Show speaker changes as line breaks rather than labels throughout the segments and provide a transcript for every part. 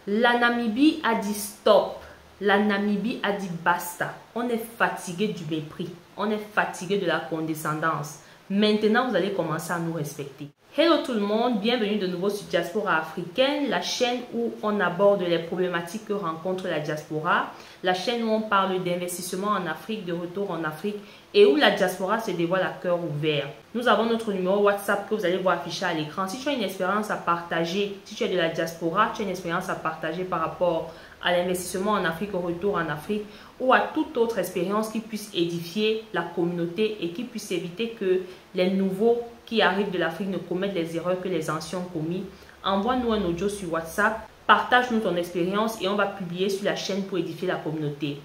La Namibie a dit stop. La Namibie a dit basta. On est fatigué du mépris. On est fatigué de la condescendance. Maintenant, vous allez commencer à nous respecter. Hello tout le monde, bienvenue de nouveau sur Diaspora Africaine, la chaîne où on aborde les problématiques que rencontre la diaspora, la chaîne où on parle d'investissement en Afrique, de retour en Afrique et où la diaspora se dévoile à cœur ouvert. Nous avons notre numéro WhatsApp que vous allez voir affiché à l'écran. Si tu as une expérience à partager, si tu es de la diaspora, tu as une expérience à partager par rapport à l'investissement en Afrique, au retour en Afrique ou à toute autre expérience qui puisse édifier la communauté et qui puisse éviter que les nouveaux qui arrivent de l'Afrique ne commettent les erreurs que les anciens ont commis, envoie-nous un audio sur WhatsApp, partage-nous ton expérience et on va publier sur la chaîne pour édifier la communauté.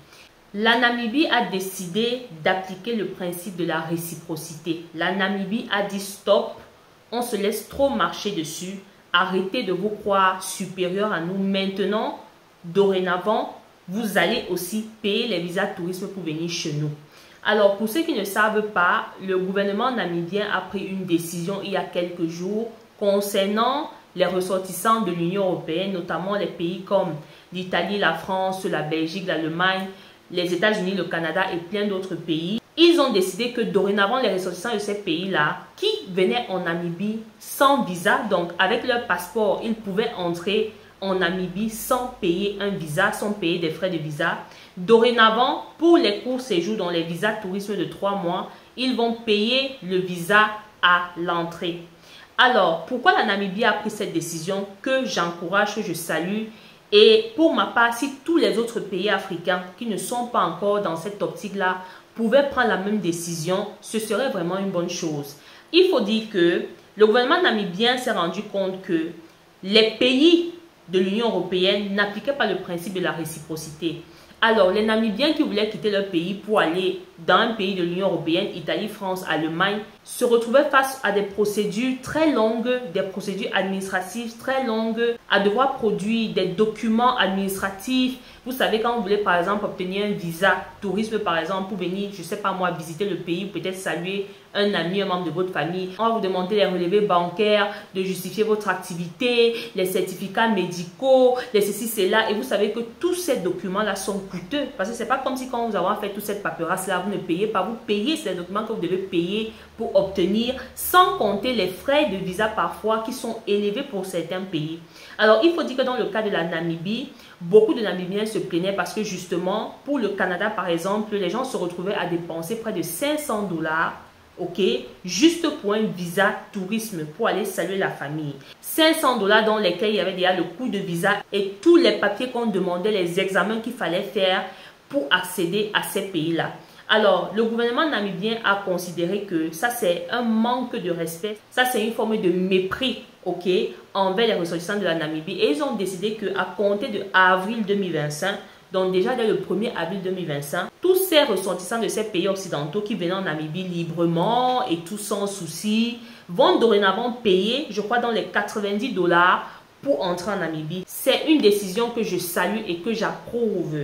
La Namibie a décidé d'appliquer le principe de la réciprocité. La Namibie a dit stop, on se laisse trop marcher dessus, arrêtez de vous croire supérieur à nous. Maintenant, dorénavant, vous allez aussi payer les visas tourisme pour venir chez nous. Alors, pour ceux qui ne savent pas, le gouvernement namibien a pris une décision il y a quelques jours concernant les ressortissants de l'Union européenne, notamment les pays comme l'Italie, la France, la Belgique, l'Allemagne, les États-Unis, le Canada et plein d'autres pays. Ils ont décidé que dorénavant, les ressortissants de ces pays-là, qui venaient en Namibie sans visa, donc avec leur passeport, ils pouvaient entrer en Namibie sans payer un visa, sans payer des frais de visa. Dorénavant, pour les courts séjours dans les visas tourisme de 3 mois, ils vont payer le visa à l'entrée. Alors, pourquoi la Namibie a pris cette décision que j'encourage, que je salue? Et pour ma part, si tous les autres pays africains qui ne sont pas encore dans cette optique-là pouvaient prendre la même décision, ce serait vraiment une bonne chose. Il faut dire que le gouvernement namibien s'est rendu compte que les pays de l'Union européenne n'appliquaient pas le principe de la réciprocité. Alors, les Namibiens qui voulaient quitter leur pays pour aller dans un pays de l'Union européenne, Italie, France, Allemagne, se retrouvaient face à des procédures très longues, des procédures administratives très longues, à devoir produire des documents administratifs. Vous savez, quand vous voulez par exemple obtenir un visa tourisme par exemple pour venir, je ne sais pas moi, visiter le pays, peut-être saluer un ami, un membre de votre famille, on va vous demander les relevés bancaires, de justifier votre activité, les certificats médicaux, les ceci, cela. Et vous savez que tous ces documents-là sont coûteux. Parce que ce n'est pas comme si quand vous avez fait toute cette paperasse-là, vous ne payez pas. Vous payez ces documents que vous devez payer pour obtenir, sans compter les frais de visa parfois qui sont élevés pour certains pays. Alors, il faut dire que dans le cas de la Namibie, beaucoup de Namibiens se plaignaient parce que justement, pour le Canada par exemple, les gens se retrouvaient à dépenser près de 500 $. Ok, juste pour un visa tourisme pour aller saluer la famille. 500 $ dans lesquels il y avait déjà le coût de visa et tous les papiers qu'on demandait, les examens qu'il fallait faire pour accéder à ces pays-là. Alors, le gouvernement namibien a considéré que ça, c'est un manque de respect. Ça, c'est une forme de mépris, ok, envers les ressortissants de la Namibie. Et ils ont décidé qu'à compter de avril 2025, donc déjà dès le 1er avril 2025, tous ces ressortissants de ces pays occidentaux qui venaient en Namibie librement et tout sans souci, vont dorénavant payer, je crois, dans les 90 $ pour entrer en Namibie. C'est une décision que je salue et que j'approuve.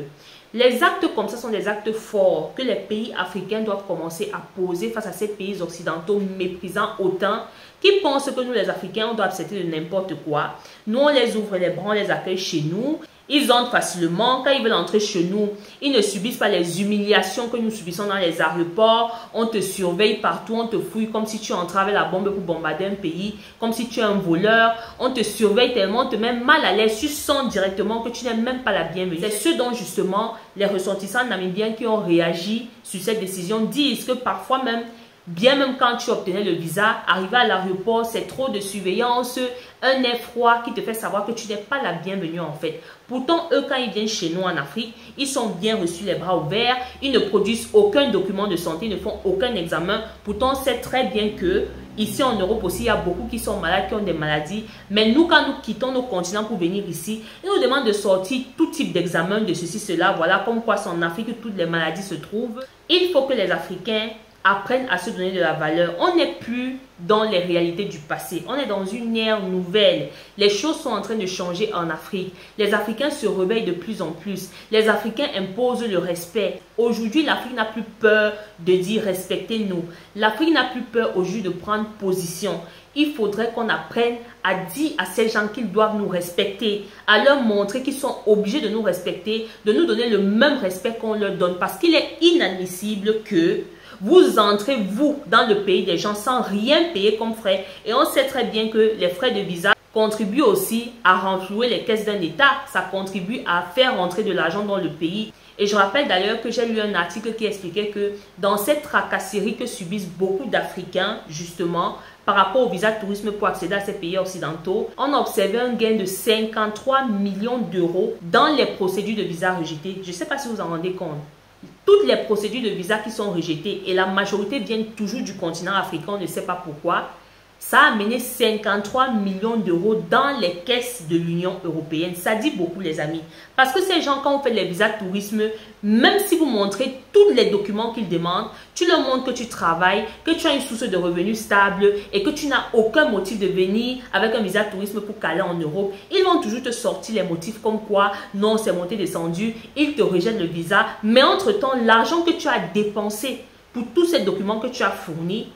Les actes comme ça sont des actes forts que les pays africains doivent commencer à poser face à ces pays occidentaux méprisants autant, qui pensent que nous les Africains on doit accepter de n'importe quoi. Nous on les ouvre les bras, on les accueille chez nous. Ils entrent facilement. Quand ils veulent entrer chez nous, ils ne subissent pas les humiliations que nous subissons dans les aéroports. On te surveille partout, on te fouille comme si tu entrais avec la bombe pour bombarder un pays, comme si tu es un voleur. On te surveille tellement, on te met mal à l'aise. Tu sens directement que tu n'es même pas la bienvenue. C'est ce dont justement les ressortissants namibiens qui ont réagi sur cette décision disent que parfois même, bien même quand tu obtenais le visa, arriver à l'aéroport, c'est trop de surveillance, un air froid qui te fait savoir que tu n'es pas la bienvenue en fait. Pourtant, eux, quand ils viennent chez nous en Afrique, ils sont bien reçus les bras ouverts, ils ne produisent aucun document de santé, ils ne font aucun examen. Pourtant, c'est très bien que ici en Europe aussi, il y a beaucoup qui sont malades, qui ont des maladies. Mais nous, quand nous quittons nos continents pour venir ici, ils nous demandent de sortir tout type d'examen, de ceci, cela. Voilà, comme quoi c'est en Afrique que toutes les maladies se trouvent. Il faut que les Africains apprennent à se donner de la valeur. On n'est plus dans les réalités du passé. On est dans une ère nouvelle. Les choses sont en train de changer en Afrique. Les Africains se réveillent de plus en plus. Les Africains imposent le respect. Aujourd'hui, l'Afrique n'a plus peur de dire respectez-nous. L'Afrique n'a plus peur aujourd'hui de prendre position. il faudrait qu'on apprenne à dire à ces gens qu'ils doivent nous respecter, à leur montrer qu'ils sont obligés de nous respecter, de nous donner le même respect qu'on leur donne. Parce qu'il est inadmissible que vous entrez, vous, dans le pays des gens sans rien payer comme frais. Et on sait très bien que les frais de visa contribuent aussi à renflouer les caisses d'un État. Ça contribue à faire rentrer de l'argent dans le pays. Et je rappelle d'ailleurs que j'ai lu un article qui expliquait que dans cette tracasserie que subissent beaucoup d'Africains, justement, par rapport au visa tourisme pour accéder à ces pays occidentaux, on a observé un gain de 53 millions d'euros dans les procédures de visa rejetées. Je ne sais pas si vous en rendez compte. Toutes les procédures de visa qui sont rejetées, et la majorité viennent toujours du continent africain, on ne sait pas pourquoi, ça a amené 53 millions d'euros dans les caisses de l'Union européenne. Ça dit beaucoup, les amis. Parce que ces gens, quand on fait les visas tourisme, même si vous montrez tous les documents qu'ils demandent, tu leur montres que tu travailles, que tu as une source de revenus stable et que tu n'as aucun motif de venir avec un visa tourisme pour caler en Europe, ils vont toujours te sortir les motifs comme quoi, non, c'est monté, descendu, ils te rejettent le visa. Mais entre-temps, l'argent que tu as dépensé pour tous ces documents que tu as fournis,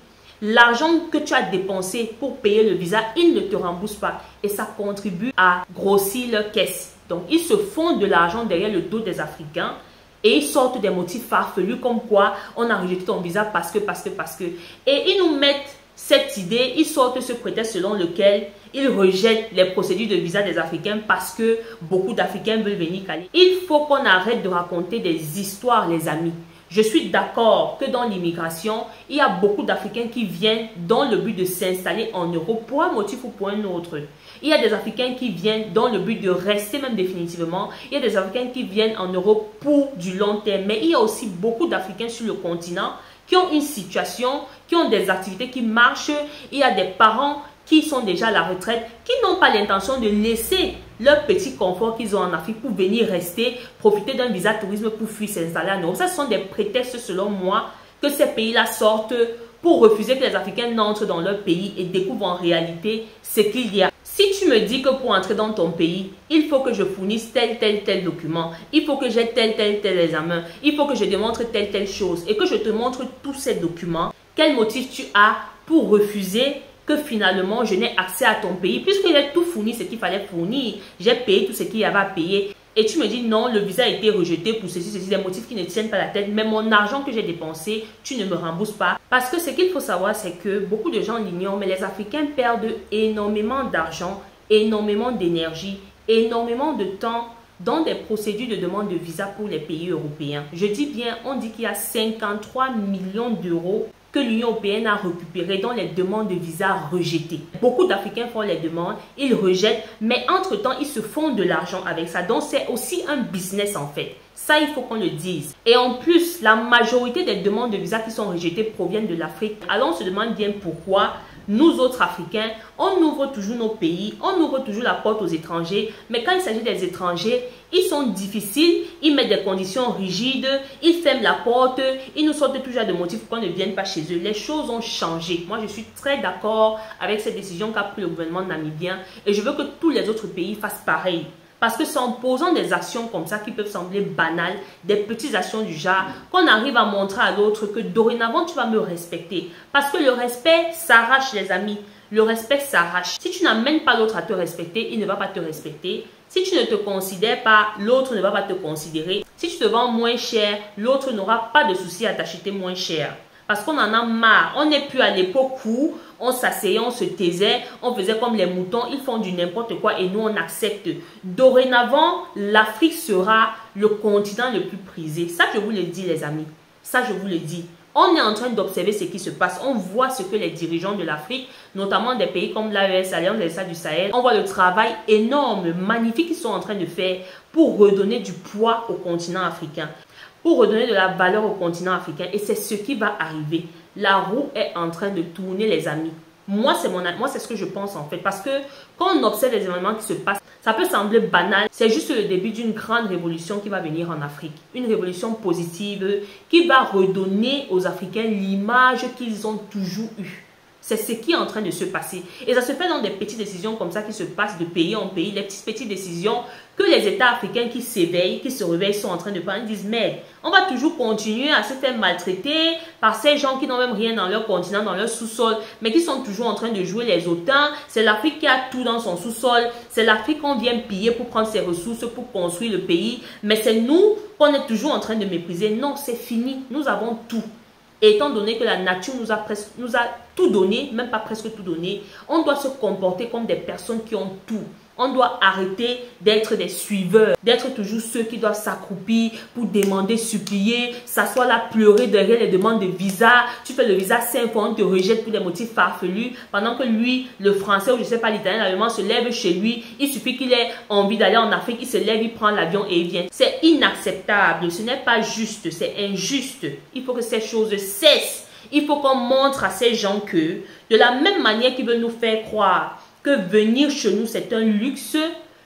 l'argent que tu as dépensé pour payer le visa, ils ne te remboursent pas. Et ça contribue à grossir leur caisse. Donc, ils se font de l'argent derrière le dos des Africains et ils sortent des motifs farfelus comme quoi on a rejeté ton visa parce que. Et ils nous mettent cette idée, ils sortent ce prétexte selon lequel ils rejettent les procédures de visa des Africains parce que beaucoup d'Africains veulent venir caler. Il faut qu'on arrête de raconter des histoires, les amis. Je suis d'accord que dans l'immigration, il y a beaucoup d'Africains qui viennent dans le but de s'installer en Europe pour un motif ou pour un autre. Il y a des Africains qui viennent dans le but de rester même définitivement. Il y a des Africains qui viennent en Europe pour du long terme. Mais il y a aussi beaucoup d'Africains sur le continent qui ont une situation, qui ont des activités qui marchent. Il y a des parents qui sont déjà à la retraite, qui n'ont pas l'intention de laisser leur petit confort qu'ils ont en Afrique pour venir rester, profiter d'un visa tourisme pour fuir s'installer en Europe. Ça, ce sont des prétextes, selon moi, que ces pays-là sortent pour refuser que les Africains n'entrent dans leur pays et découvrent en réalité ce qu'il y a. Si tu me dis que pour entrer dans ton pays, il faut que je fournisse tel document, il faut que j'ai tel examen, il faut que je démontre telle chose et que je te montre tous ces documents, quel motif tu as pour refuser que finalement je n'ai accès à ton pays puisque j'ai tout fourni ce qu'il fallait fournir, j'ai payé tout ce qu'il y avait à payer et tu me dis non, le visa a été rejeté pour ceci, des motifs qui ne tiennent pas la tête, mais mon argent que j'ai dépensé, tu ne me rembourses pas. Parce que ce qu'il faut savoir, c'est que beaucoup de gens l'ignorent, mais les Africains perdent énormément d'argent, énormément d'énergie, énormément de temps dans des procédures de demande de visa pour les pays européens. Je dis bien, on dit qu'il y a 53 millions d'euros que l'Union européenne a récupéré dans les demandes de visa rejetées. Beaucoup d'Africains font les demandes, ils rejettent, mais entre-temps, ils se font de l'argent avec ça. Donc, c'est aussi un business en fait. Ça, il faut qu'on le dise. Et en plus, la majorité des demandes de visa qui sont rejetées proviennent de l'Afrique. Alors, on se demande bien pourquoi nous autres Africains, on ouvre toujours nos pays, on ouvre toujours la porte aux étrangers. Mais quand il s'agit des étrangers, ils sont difficiles, ils mettent des conditions rigides, ils ferment la porte, ils nous sortent toujours des motifs pour qu'on ne vienne pas chez eux. Les choses ont changé. Moi, je suis très d'accord avec cette décision qu'a pris le gouvernement namibien et je veux que tous les autres pays fassent pareil. Parce que c'est en posant des actions comme ça qui peuvent sembler banales, des petites actions du genre, qu'on arrive à montrer à l'autre que dorénavant tu vas me respecter. Parce que le respect s'arrache, les amis. Le respect s'arrache. Si tu n'amènes pas l'autre à te respecter, il ne va pas te respecter. Si tu ne te considères pas, l'autre ne va pas te considérer. Si tu te vends moins cher, l'autre n'aura pas de souci à t'acheter moins cher. Parce qu'on en a marre. On n'est plus à l'époque où on s'asseyait, on se taisait, on faisait comme les moutons, ils font du n'importe quoi et nous on accepte. Dorénavant, l'Afrique sera le continent le plus prisé. Ça, je vous le dis, les amis. Ça, je vous le dis. On est en train d'observer ce qui se passe. On voit ce que les dirigeants de l'Afrique, notamment des pays comme l'AES, Alliance des États du Sahel, on voit le travail énorme, magnifique qu'ils sont en train de faire pour redonner du poids au continent africain, pour redonner de la valeur au continent africain. Et c'est ce qui va arriver. La roue est en train de tourner, les amis. Moi, c'est ce que je pense en fait. Parce que quand on observe les événements qui se passent, ça peut sembler banal. C'est juste le début d'une grande révolution qui va venir en Afrique. Une révolution positive qui va redonner aux Africains l'image qu'ils ont toujours eue. C'est ce qui est en train de se passer. Et ça se fait dans des petites décisions comme ça qui se passent de pays en pays. Les petites décisions que les États africains qui s'éveillent, qui se réveillent sont en train de prendre. Ils disent, merde, on va toujours continuer à se faire maltraiter par ces gens qui n'ont même rien dans leur continent, dans leur sous-sol, mais qui sont toujours en train de jouer les hautains. C'est l'Afrique qui a tout dans son sous-sol. C'est l'Afrique qu'on vient piller pour prendre ses ressources, pour construire le pays. Mais c'est nous qu'on est toujours en train de mépriser. Non, c'est fini. Nous avons tout. Et étant donné que la nature nous a tout donné, même pas presque tout donné, on doit se comporter comme des personnes qui ont tout. On doit arrêter d'être des suiveurs, d'être toujours ceux qui doivent s'accroupir pour demander, supplier, s'asseoir là, pleurer derrière les demandes de visa. Tu fais le visa 5 fois, on te rejette pour des motifs farfelus. Pendant que lui, le français ou je ne sais pas l'italien, l'allemand se lève chez lui. Il suffit qu'il ait envie d'aller en Afrique, il se lève, il prend l'avion et il vient. C'est inacceptable, ce n'est pas juste, c'est injuste. Il faut que ces choses cessent. Il faut qu'on montre à ces gens que, de la même manière qu'ils veulent nous faire croire que venir chez nous, c'est un luxe.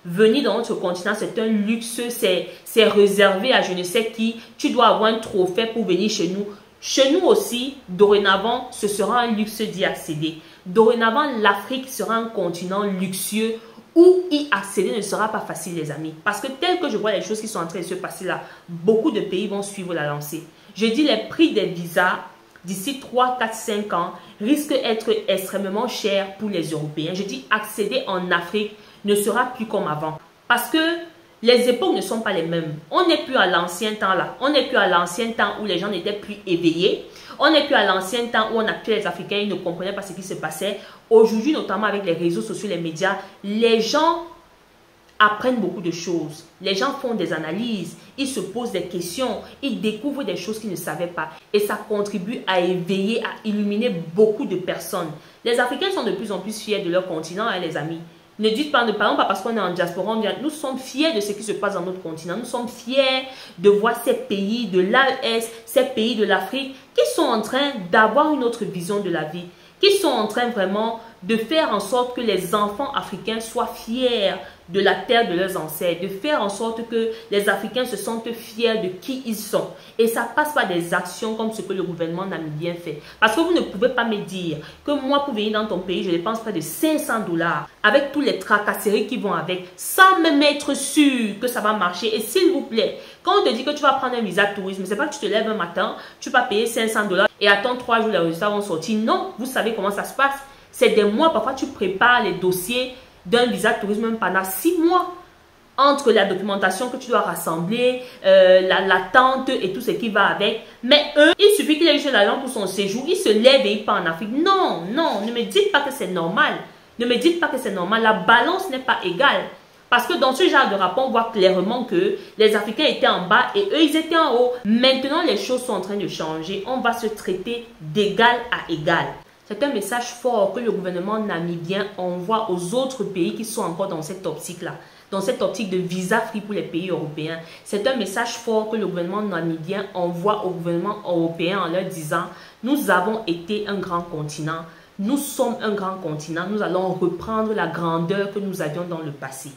Venir dans notre continent, c'est un luxe. C'est réservé à je ne sais qui. Tu dois avoir un trophée pour venir chez nous. Chez nous aussi, dorénavant, ce sera un luxe d'y accéder. Dorénavant, l'Afrique sera un continent luxueux où y accéder ne sera pas facile, les amis. Parce que tel que je vois les choses qui sont en train de se passer là, beaucoup de pays vont suivre la lancée. Je dis les prix des visas d'ici 3, 4, 5 ans, risque d'être extrêmement cher pour les Européens. Je dis accéder en Afrique ne sera plus comme avant. Parce que les époques ne sont pas les mêmes. On n'est plus à l'ancien temps là. On n'est plus à l'ancien temps où les gens n'étaient plus éveillés. On n'est plus à l'ancien temps où on appelait les Africains, ils ne comprenaient pas ce qui se passait. Aujourd'hui, notamment avec les réseaux sociaux, les médias, les gens apprennent beaucoup de choses. Les gens font des analyses, ils se posent des questions, ils découvrent des choses qu'ils ne savaient pas. Et ça contribue à éveiller, à illuminer beaucoup de personnes. Les Africains sont de plus en plus fiers de leur continent, hein, les amis. Ne dites pas, ne parlons pas parce qu'on est en diaspora, nous sommes fiers de ce qui se passe dans notre continent. Nous sommes fiers de voir ces pays de l'AES, ces pays de l'Afrique qui sont en train d'avoir une autre vision de la vie, qui sont en train vraiment de faire en sorte que les enfants africains soient fiers de la terre de leurs ancêtres, de faire en sorte que les Africains se sentent fiers de qui ils sont. Et ça passe par des actions comme ce que le gouvernement namibien fait. Parce que vous ne pouvez pas me dire que moi, pour venir dans ton pays, je dépense près de 500 $, avec tous les tracasseries qui vont avec, sans même être sûr que ça va marcher. Et s'il vous plaît, quand on te dit que tu vas prendre un visa tourisme, c'est pas que tu te lèves un matin, tu vas payer 500 $ et attends 3 jours, les résultats vont sortir. Non, vous savez comment ça se passe. C'est des mois, parfois tu prépares les dossiers d'un visa tourisme même pendant 6 mois. Entre la documentation que tu dois rassembler, l'attente et tout ce qui va avec. Mais eux, il suffit qu'il ait juste l'argent pour son séjour, il se lève et il part en Afrique. Non, non, ne me dites pas que c'est normal. Ne me dites pas que c'est normal. La balance n'est pas égale. Parce que dans ce genre de rapport, on voit clairement que les Africains étaient en bas et eux, ils étaient en haut. Maintenant, les choses sont en train de changer. On va se traiter d'égal à égal. C'est un message fort que le gouvernement namibien envoie aux autres pays qui sont encore dans cette optique-là, dans cette optique de visa free pour les pays européens. C'est un message fort que le gouvernement namibien envoie au gouvernement européen en leur disant « Nous avons été un grand continent, nous sommes un grand continent, nous allons reprendre la grandeur que nous avions dans le passé. »